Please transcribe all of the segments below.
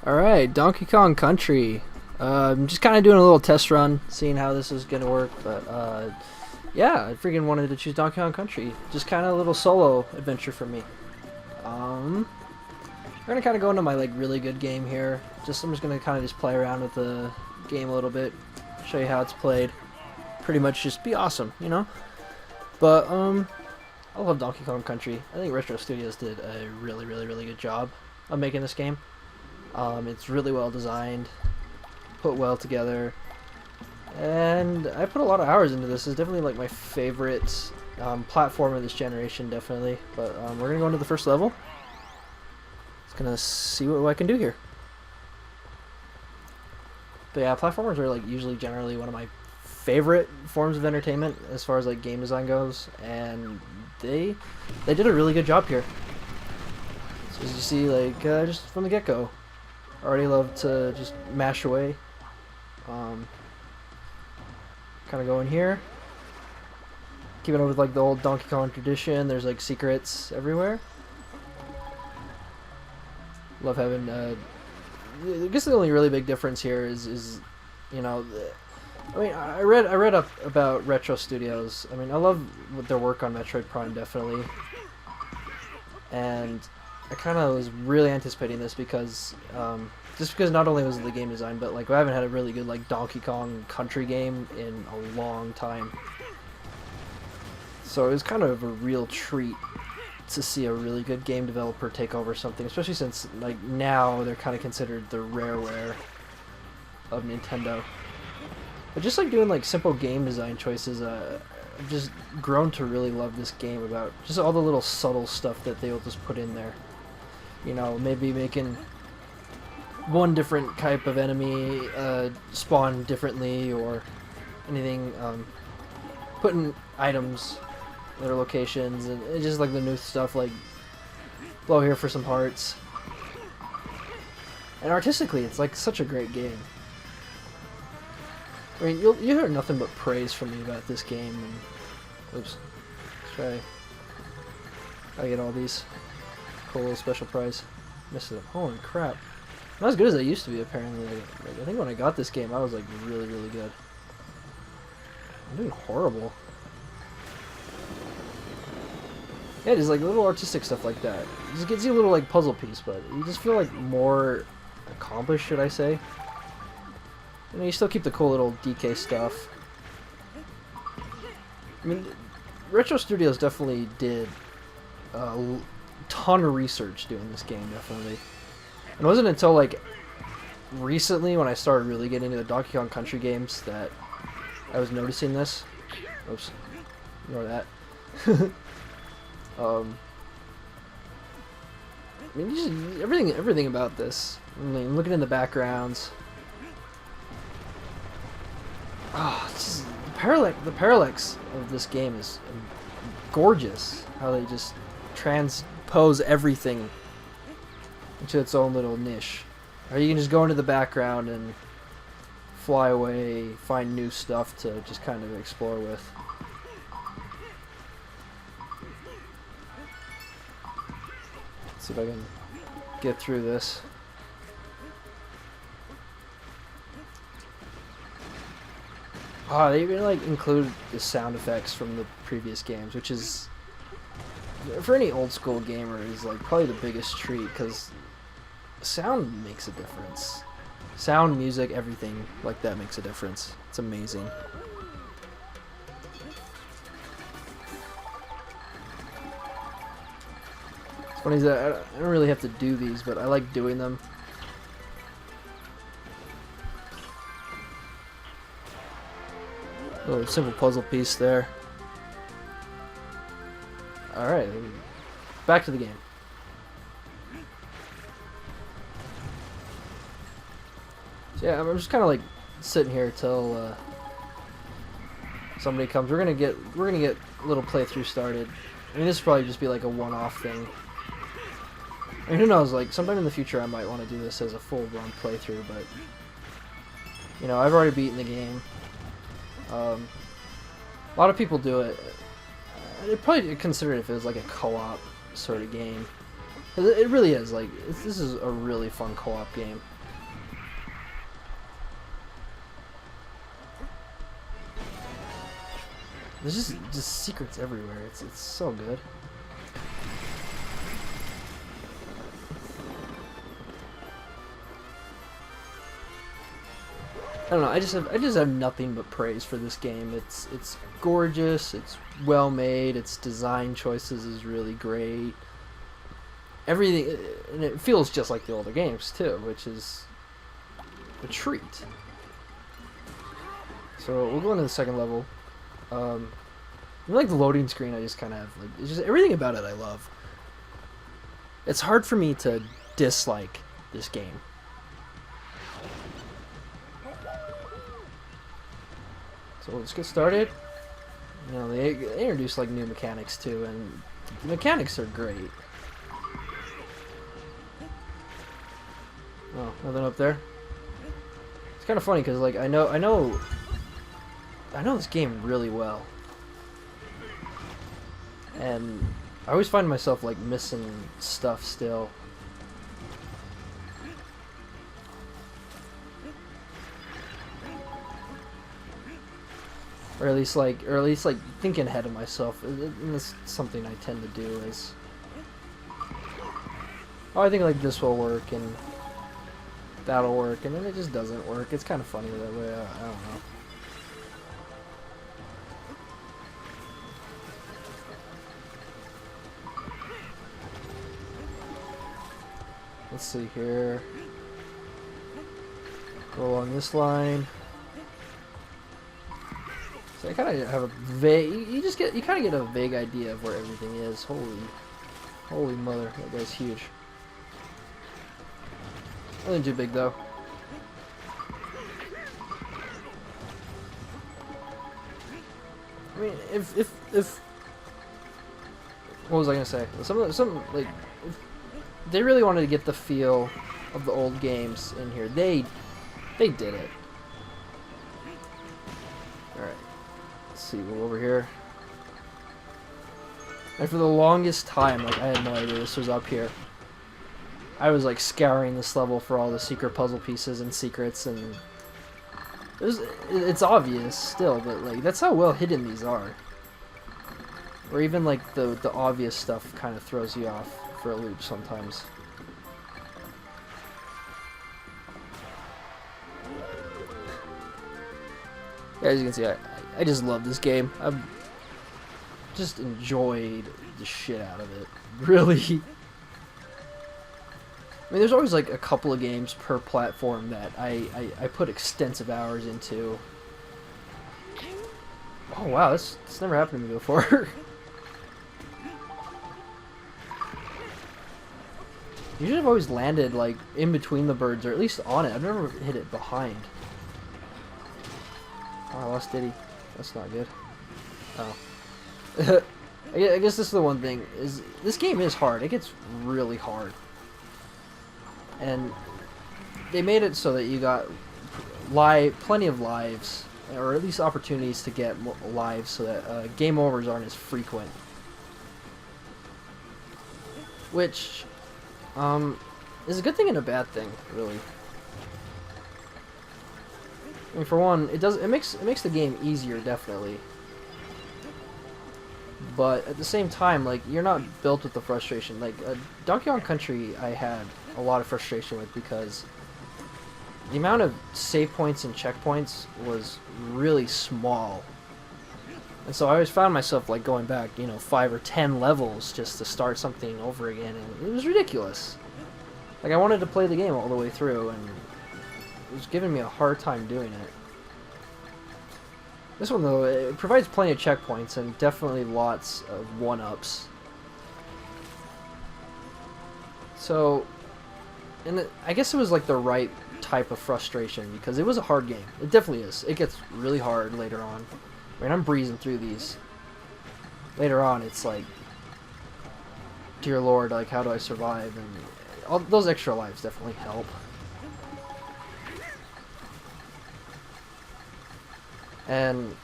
Alright, Donkey Kong Country. I'm just kind of doing a little test run, seeing how this is going to work, but yeah, I freaking wanted to choose Donkey Kong Country. Just kind of a little solo adventure for me. We're going to kind of go into my really good game here. I'm just going to kind of just play around with the game a little bit, show you how it's played. Pretty much just be awesome, you know? But, I love Donkey Kong Country. I think Retro Studios did a really good job of making this game. It's really well designed, put well together, and I put a lot of hours into this. It's definitely like my favorite platform of this generation, definitely. But we're gonna go into the first level. Just gonna see what I can do here. But yeah, platformers are usually generally one of my favorite forms of entertainment as far as game design goes, and they did a really good job here. So as you see, just from the get-go, I already love to just mash away. Kind of go in here, keeping up with the old Donkey Kong tradition. There's secrets everywhere. Love having. I guess the only really big difference here is you know, I mean, I read up about Retro Studios. I mean, I love their work on Metroid Prime, definitely, and I kind of was really anticipating this because, just because not only was it the game design, but I haven't had a really good Donkey Kong Country game in a long time. So it was kind of a real treat to see a really good game developer take over something, especially since now they're kind of considered the rareware of Nintendo. But just doing simple game design choices, I've just grown to really love this game about just all the little subtle stuff that they will just put in there. You know, maybe making one different type of enemy spawn differently, or anything, putting items in their locations, and it's just the new stuff, blow here for some parts. And artistically, it's such a great game. I mean, you hear nothing but praise from me about this game. And, oops, let's try. I get all these. Cool little special prize. Missed it. Holy crap. Not as good as I used to be, apparently. I think when I got this game, I was really good. I'm doing horrible. Yeah, just little artistic stuff like that. It just gives you a little puzzle piece, but you just feel more accomplished, should I say. You know, you still keep the cool little DK stuff. I mean, Retro Studios definitely did a ton of research doing this game, definitely. And it wasn't until recently, when I started really getting into the Donkey Kong Country games, that I was noticing this. Oops, ignore that. I mean, just everything about this. I mean, looking in the backgrounds. Oh, it's just the parallax of this game is gorgeous. How they just transpose everything into its own little niche. Or you can just go into the background and fly away, find new stuff to just kind of explore with. Let's see if I can get through this. Ah, they even include the sound effects from the previous games, which is, for any old school gamer, is probably the biggest treat, because sound makes a difference. Sound, music, everything like that makes a difference. It's amazing. It's funny that I don't really have to do these, but I like doing them. Little simple puzzle piece there. Alright, back to the game. So yeah, I'm just kind of sitting here till somebody comes. We're gonna get a little playthrough started. I mean, this will probably just be a one-off thing. I mean, who knows? Sometime in the future, I might want to do this as a full-run playthrough. But you know, I've already beaten the game. A lot of people do it. I'd probably consider it if it was a co-op sort of game. It really is. This is a really fun co-op game. There's just secrets everywhere. It's so good. I don't know. I just have nothing but praise for this game. It's gorgeous. It's well made. Its design choices is really great. Everything, and it feels just like the older games too, which is a treat. So we'll go into the second level. Like the loading screen, I just kind of have like it's just everything about it I love. It's hard for me to dislike this game. So let's get started. You know, they introduced like new mechanics too, and the mechanics are great. Oh, nothing up there. It's kind of funny because like I know this game really well, and I always find myself like missing stuff still. Or at least like thinking ahead of myself. And that's something I tend to do is, oh, I think like this will work and that'll work, and then it just doesn't work. It's kind of funny that way. I don't know. Let's see here. Go along this line. So I kind of have a vague. You kind of get a vague idea of where everything is. Holy mother, that guy's huge. Nothing too big though. I mean, if what was I gonna say? Some like, if they really wanted to get the feel of the old games in here. They did it. All right. Let's see. We'll go over here. And for the longest time, like I had no idea this was up here. I was like scouring this level for all the secret puzzle pieces and secrets, and it's obvious still, but like that's how well hidden these are. Or even like the obvious stuff kind of throws you off for a loop sometimes. Yeah, as you can see, I just love this game. I've just enjoyed the shit out of it. Really. I mean, there's always like a couple of games per platform that I put extensive hours into. Oh wow, this never happened to me before. Usually I've always landed like in between the birds, or at least on it. I've never hit it behind. Oh, I lost Diddy. That's not good. Oh. I guess this is the one thing, is this game is hard. It gets really hard. And they made it so that you got plenty of lives, or at least opportunities to get lives, so that game overs aren't as frequent. Which is a good thing and a bad thing, really. I mean, for one, it makes the game easier, definitely. But at the same time, like, you're not built with the frustration. Like, Donkey Kong Country, I had a lot of frustration with because the amount of save points and checkpoints was really small. And so I always found myself, like, going back, 5 or 10 levels just to start something over again, and it was ridiculous. Like, I wanted to play the game all the way through, and it was giving me a hard time doing it. This one, though, it provides plenty of checkpoints and definitely lots of one-ups. So, and I guess it was like the right type of frustration because it was a hard game. It definitely is. It gets really hard later on. I mean, I'm breezing through these. Later on, it's like, dear Lord, like, how do I survive? And all those extra lives definitely help. And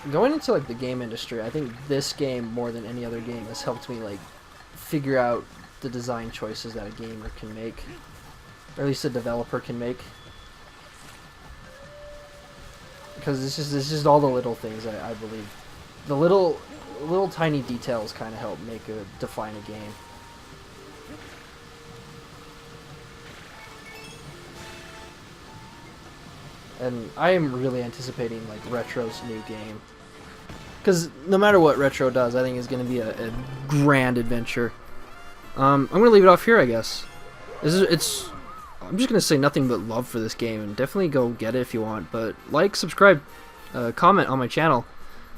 going into like the game industry, I think this game more than any other game has helped me like figure out the design choices that a gamer can make, or at least a developer can make. because it's just all the little things I believe. The little tiny details kind of help define a game. And I am really anticipating like Retro's new game, because no matter what Retro does, I think it's going to be a grand adventure. I'm going to leave it off here, I guess. I'm just going to say nothing but love for this game, and definitely go get it if you want. But like, subscribe, comment on my channel.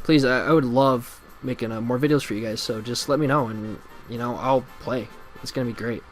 Please, I would love making more videos for you guys, so just let me know, and, you know, I'll play. It's going to be great.